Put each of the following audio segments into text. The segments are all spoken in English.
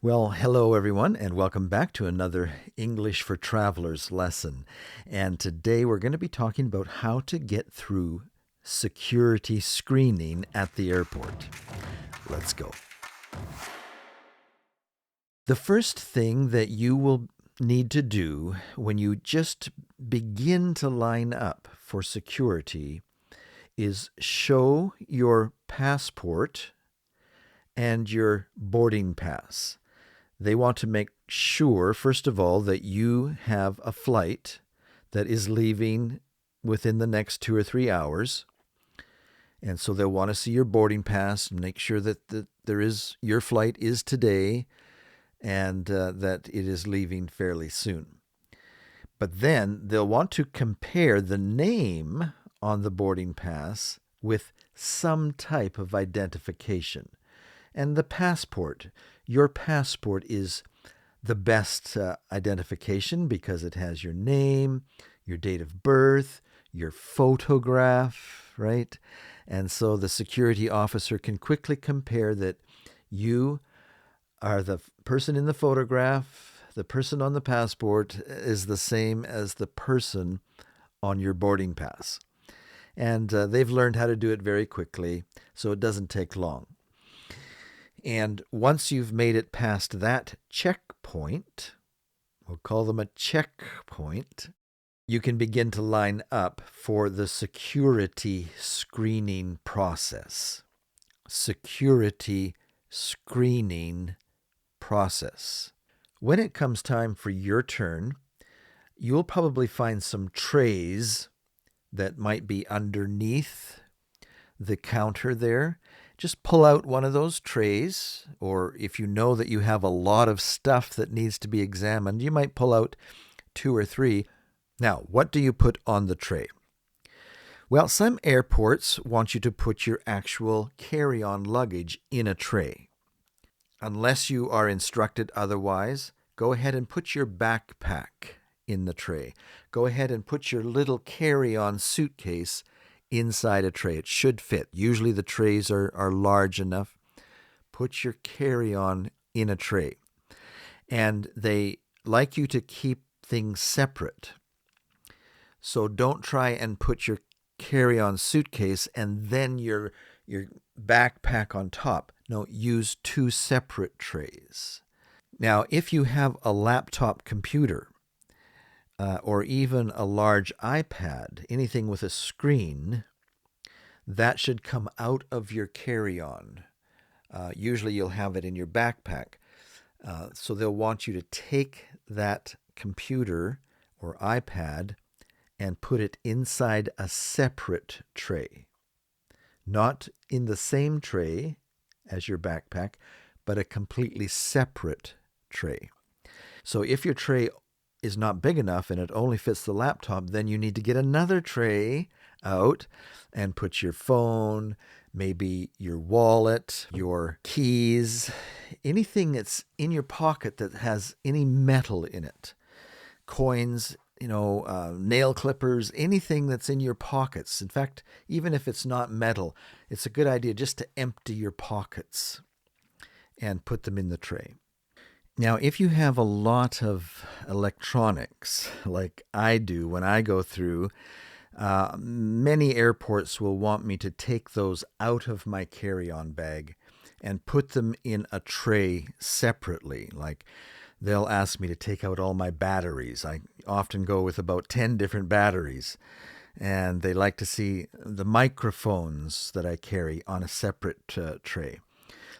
Well, hello everyone, and welcome back to another English for Travelers lesson. And today we're going to be talking about how to get through security screening at the airport. Let's go. The first thing that you will need to do when you just begin to line up for security is show your passport and your boarding pass. They want to make sure, first of all, that you have a flight that is leaving within the next 2 or 3 hours. And so they'll want to see your boarding pass and make sure that your flight is today and that it is leaving fairly soon. But then they'll want to compare the name on the boarding pass with some type of identification. And the passport, your passport is the best identification because it has your name, your date of birth, your photograph, right? And so the security officer can quickly compare that you are the person in the photograph, the person on the passport is the same as the person on your boarding pass. And they've learned how to do it very quickly, so it doesn't take long. And once you've made it past that checkpoint, we'll call them a checkpoint, you can begin to line up for the security screening process. Security screening process. When it comes time for your turn, you'll probably find some trays that might be underneath the counter there. Just pull out one of those trays, or if you know that you have a lot of stuff that needs to be examined, you might pull out 2 or 3. Now, what do you put on the tray? Well, some airports want you to put your actual carry-on luggage in a tray. Unless you are instructed otherwise, go ahead and put your backpack in the tray. Go ahead and put your little carry-on suitcase inside a tray. It should fit. Usually the trays are large enough. Put your carry-on in a tray. And they like you to keep things separate. So don't try and put your carry-on suitcase and then your backpack on top. No, use 2 separate trays. Now, if you have a laptop computer, or even a large iPad, anything with a screen, that should come out of your carry-on. Usually you'll have it in your backpack. So they'll want you to take that computer or iPad and put it inside a separate tray. Not in the same tray as your backpack, but a completely separate tray. So if your tray is not big enough and it only fits the laptop, then you need to get another tray out and put your phone, maybe your wallet, your keys, anything that's in your pocket that has any metal in it, coins, nail clippers, anything that's in your pockets. In fact, even if it's not metal, it's a good idea just to empty your pockets and put them in the tray. Now, if you have a lot of electronics, like I do when I go through, many airports will want me to take those out of my carry-on bag and put them in a tray separately. Like they'll ask me to take out all my batteries. I often go with about 10 different batteries. And they like to see the microphones that I carry on a separate tray.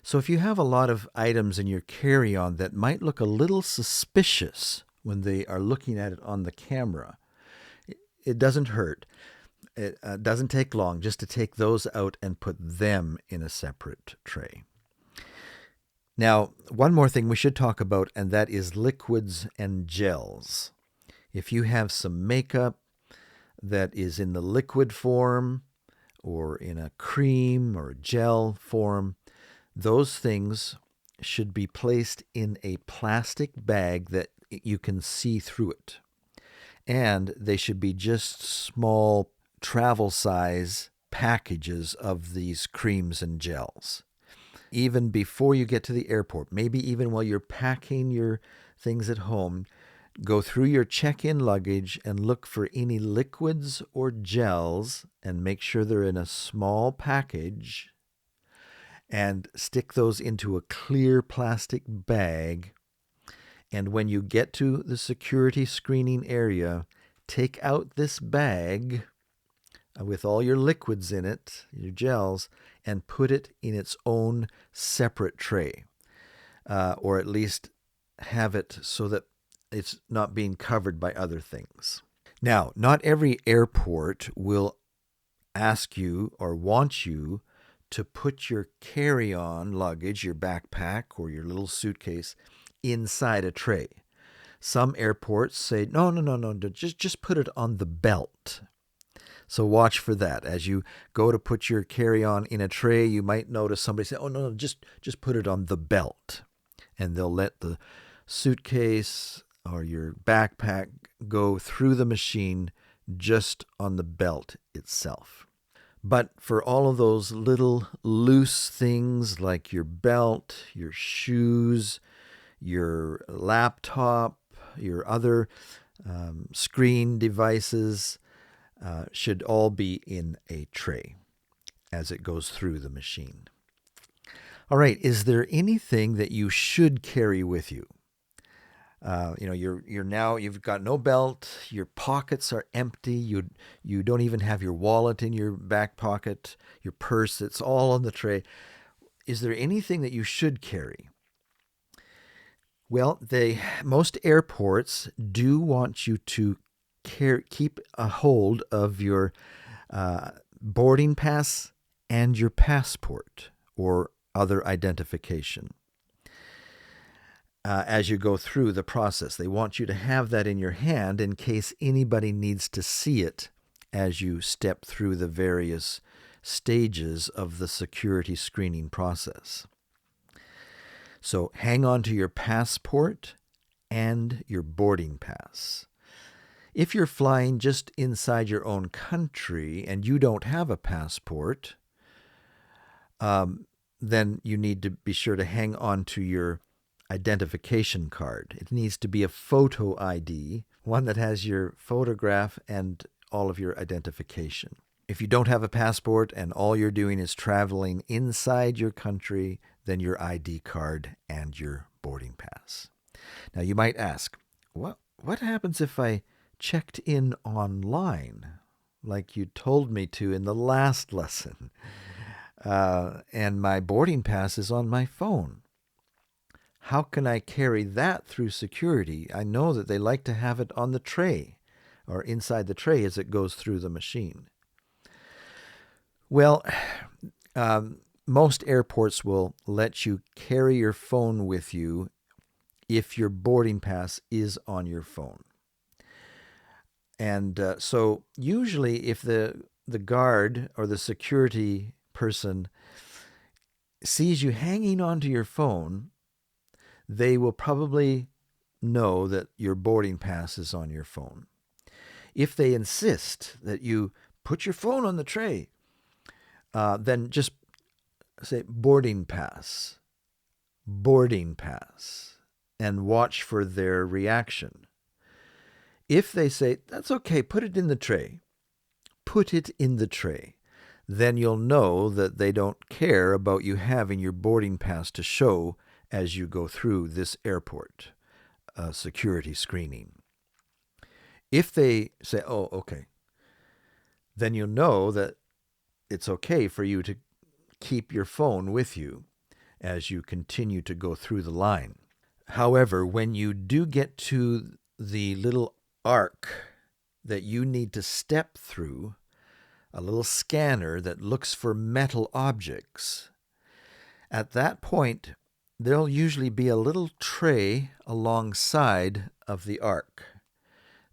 So if you have a lot of items in your carry-on that might look a little suspicious when they are looking at it on the camera, it doesn't hurt. It doesn't take long just to take those out and put them in a separate tray. Now, one more thing we should talk about, and that is liquids and gels. If you have some makeup that is in the liquid form or in a cream or gel form, those things should be placed in a plastic bag that you can see through it. And they should be just small travel size packages of these creams and gels. even before you get to the airport, maybe even while you're packing your things at home, go through your check-in luggage and look for any liquids or gels and make sure they're in a small package and stick those into a clear plastic bag. And when you get to the security screening area, take out this bag with all your liquids in it, your gels, and put it in its own separate tray, or at least have it so that it's not being covered by other things. Now, not every airport will ask you or want you to put your carry-on luggage, your backpack or your little suitcase, inside a tray. Some airports say, no, just put it on the belt. So watch for that. As you go to put your carry-on in a tray, you might notice somebody say, oh, no, just put it on the belt. And they'll let the suitcase or your backpack go through the machine just on the belt itself. But for all of those little loose things like your belt, your shoes, your laptop, your other screen devices, should all be in a tray as it goes through the machine. All right, is there anything that you should carry with you? You've got no belt, your pockets are empty, you don't even have your wallet in your back pocket, your purse, it's all on the tray. Is there anything that you should carry? Well, most airports do want you to keep a hold of your boarding pass and your passport or other identification. As you go through the process, they want you to have that in your hand in case anybody needs to see it as you step through the various stages of the security screening process. So hang on to your passport and your boarding pass. If you're flying just inside your own country and you don't have a passport, then you need to be sure to hang on to your identification card. It needs to be a photo ID, one that has your photograph and all of your identification. If you don't have a passport and all you're doing is traveling inside your country, then your ID card and your boarding pass. Now you might ask, what happens if I checked in online like you told me to in the last lesson, and my boarding pass is on my phone? How can I carry that through security? I know that they like to have it on the tray or inside the tray as it goes through the machine. Well, most airports will let you carry your phone with you if your boarding pass is on your phone. And so usually if the guard or the security person sees you hanging onto your phone, they will probably know that your boarding pass is on your phone. If they insist that you put your phone on the tray, then just say boarding pass, and watch for their reaction. If they say, that's okay, put it in the tray, then you'll know that they don't care about you having your boarding pass to show as you go through this airport security screening. If they say, oh, okay, then you'll know that it's okay for you to keep your phone with you as you continue to go through the line. However, when you do get to the little arc that you need to step through, a little scanner that looks for metal objects, at that point, there'll usually be a little tray alongside of the arc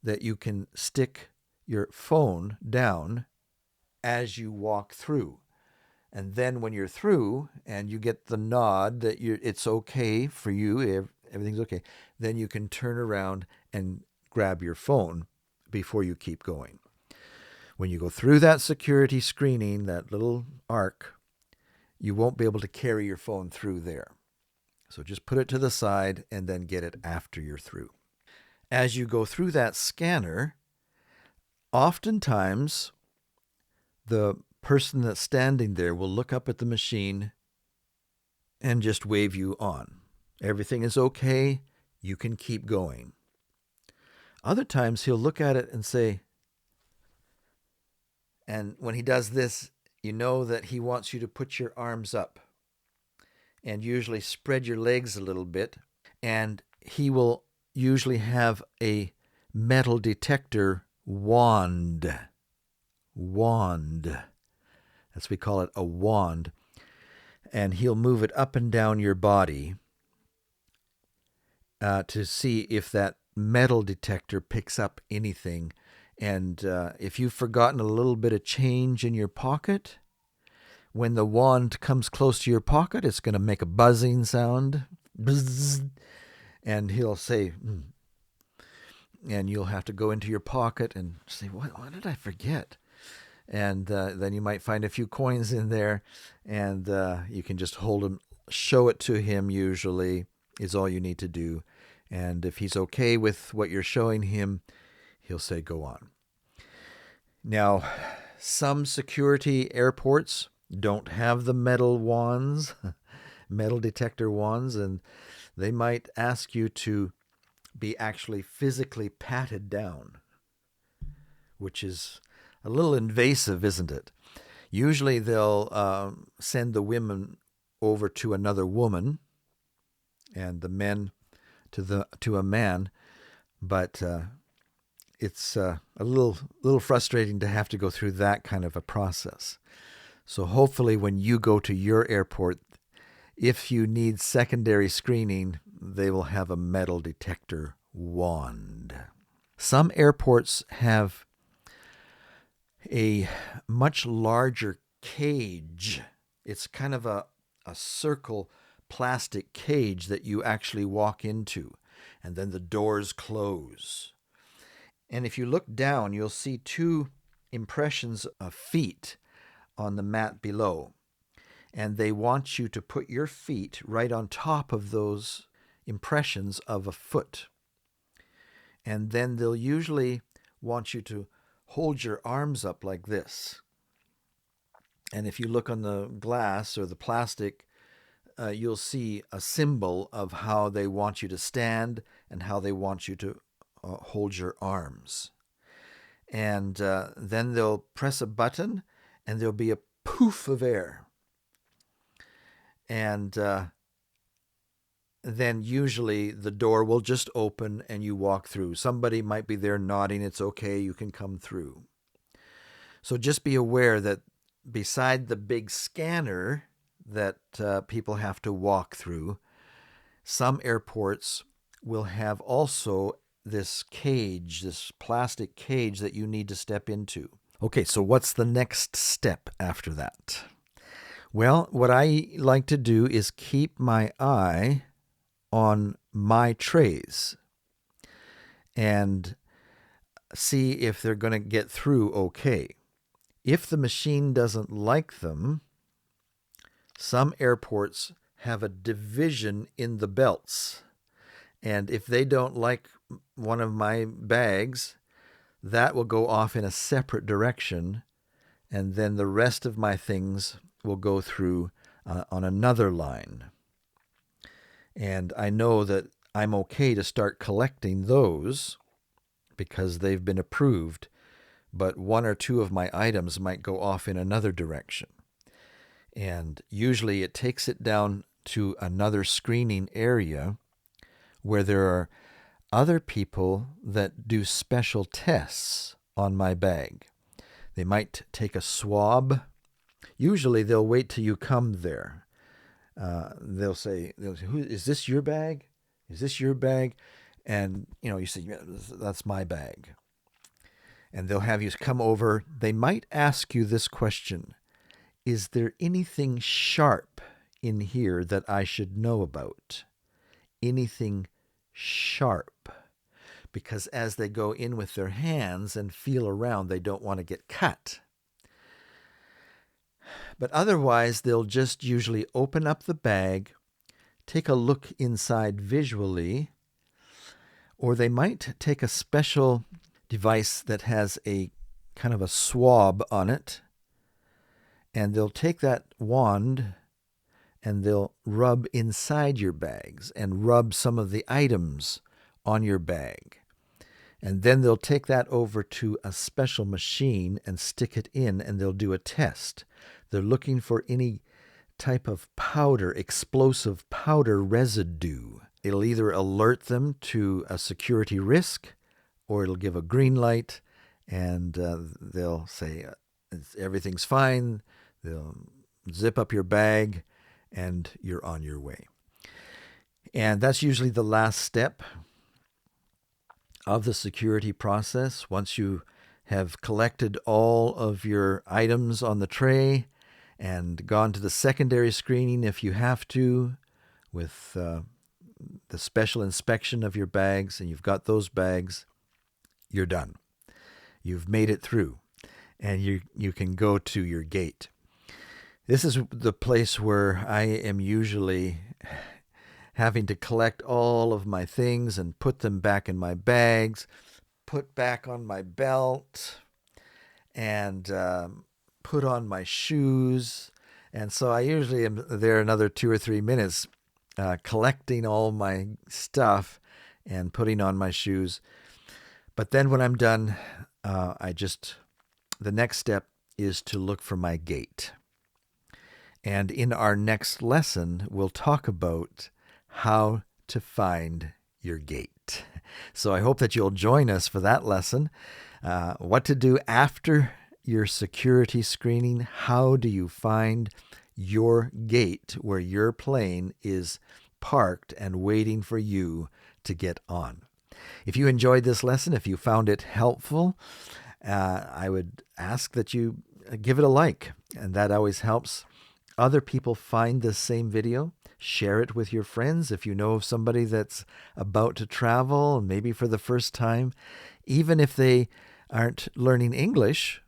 that you can stick your phone down as you walk through. And then when you're through and you get the nod that it's okay for you, everything's okay, then you can turn around and grab your phone before you keep going. When you go through that security screening, that little arc, you won't be able to carry your phone through there. So just put it to the side and then get it after you're through. As you go through that scanner, oftentimes the person that's standing there will look up at the machine and just wave you on. Everything is okay. You can keep going. Other times he'll look at it and say, and when he does this, you know that he wants you to put your arms up and usually spread your legs a little bit. And he will usually have a metal detector wand. As we call it, a wand. And he'll move it up and down your body to see if that metal detector picks up anything. And if you've forgotten a little bit of change in your pocket, when the wand comes close to your pocket, it's going to make a buzzing sound. Buzz, and he'll say, and you'll have to go into your pocket and say, what did I forget? And then you might find a few coins in there, and you can just hold them, show it to him usually is all you need to do. And if he's okay with what you're showing him, he'll say, go on. Now, some security airports don't have the metal wands, metal detector wands, and they might ask you to be actually physically patted down, which is a little invasive, isn't it? Usually they'll send the women over to another woman and the men to a man, but it's a little frustrating to have to go through that kind of a process. So hopefully when you go to your airport, if you need secondary screening, they will have a metal detector wand. Some airports have a much larger cage. It's kind of a circle plastic cage that you actually walk into, and then the doors close. And if you look down, you'll see two impressions of feet on the mat below. And they want you to put your feet right on top of those impressions of a foot. And then they'll usually want you to hold your arms up like this. And if you look on the glass or the plastic, you'll see a symbol of how they want you to stand and how they want you to hold your arms. And then they'll press a button and there'll be a poof of air. And then usually the door will just open and you walk through. Somebody might be there nodding, it's okay, you can come through. So just be aware that beside the big scanner that people have to walk through, some airports will have also this cage, this plastic cage that you need to step into. Okay, so what's the next step after that? Well, what I like to do is keep my eye on my trays and see if they're going to get through okay. If the machine doesn't like them, some airports have a division in the belts. And if they don't like one of my bags, that will go off in a separate direction. And then the rest of my things will go through on another line. And I know that I'm okay to start collecting those because they've been approved, but one or two of my items might go off in another direction. And usually it takes it down to another screening area where there are other people that do special tests on my bag. They might take a swab. Usually they'll wait till you come there. They'll say, "Who is this? Your bag? Is this your bag?" And you say, "Yeah, that's my bag." And they'll have you come over. They might ask you this question: is there anything sharp in here that I should know about? Anything sharp? Because as they go in with their hands and feel around, they don't want to get cut. But otherwise, they'll just usually open up the bag, take a look inside visually, or they might take a special device that has a kind of a swab on it, and they'll take that wand and they'll rub inside your bags and rub some of the items on your bag. And then they'll take that over to a special machine and stick it in, and they'll do a test. They're looking for any type of powder, explosive powder residue. It'll either alert them to a security risk, or it'll give a green light, and they'll say everything's fine. They'll zip up your bag, and you're on your way. And that's usually the last step of the security process. Once you have collected all of your items on the tray and gone to the secondary screening if you have to, with the special inspection of your bags, and you've got those bags, you're done. You've made it through, and you can go to your gate. This is the place where I am usually having to collect all of my things and put them back in my bags, put back on my belt, and put on my shoes. And so I usually am there another 2 or 3 minutes collecting all my stuff and putting on my shoes. But then when I'm done, the next step is to look for my gate. And in our next lesson, we'll talk about how to find your gate. So I hope that you'll join us for that lesson. What to do after your security screening. How do you find your gate where your plane is parked and waiting for you to get on? If you enjoyed this lesson, if you found it helpful, I would ask that you give it a like, and that always helps other people find this same video. Share it with your friends if you know of somebody that's about to travel, maybe for the first time. Even if they aren't learning English,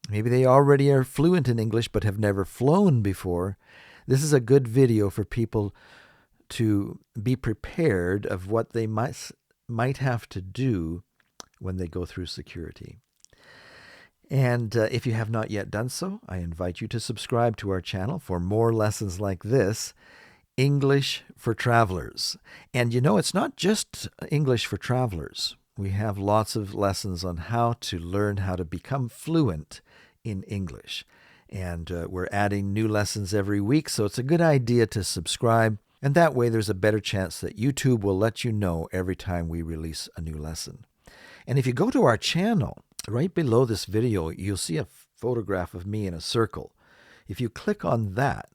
maybe they already are fluent in English but have never flown before. This is a good video for people to be prepared of what they might have to do when they go through security. And if you have not yet done so, I invite you to subscribe to our channel for more lessons like this, English for Travelers. And it's not just English for Travelers. We have lots of lessons on how to learn how to become fluent in English. And we're adding new lessons every week, so it's a good idea to subscribe. And that way there's a better chance that YouTube will let you know every time we release a new lesson. And if you go to our channel, right below this video, you'll see a photograph of me in a circle. If you click on that,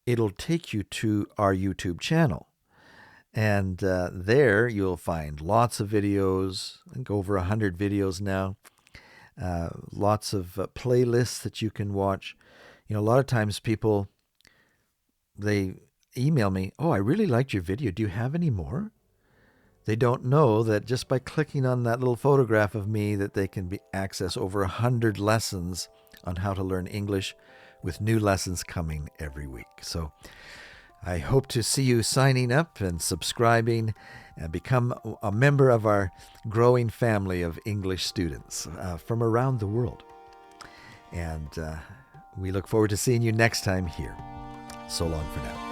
it'll take you to our YouTube channel. And there you'll find lots of videos, I think over 100 videos now, lots of playlists that you can watch. A lot of times people, they email me, "Oh, I really liked your video. Do you have any more?" They don't know that just by clicking on that little photograph of me that they can access over 100 lessons on how to learn English, with new lessons coming every week. So I hope to see you signing up and subscribing and become a member of our growing family of English students from around the world. And we look forward to seeing you next time here. So long for now.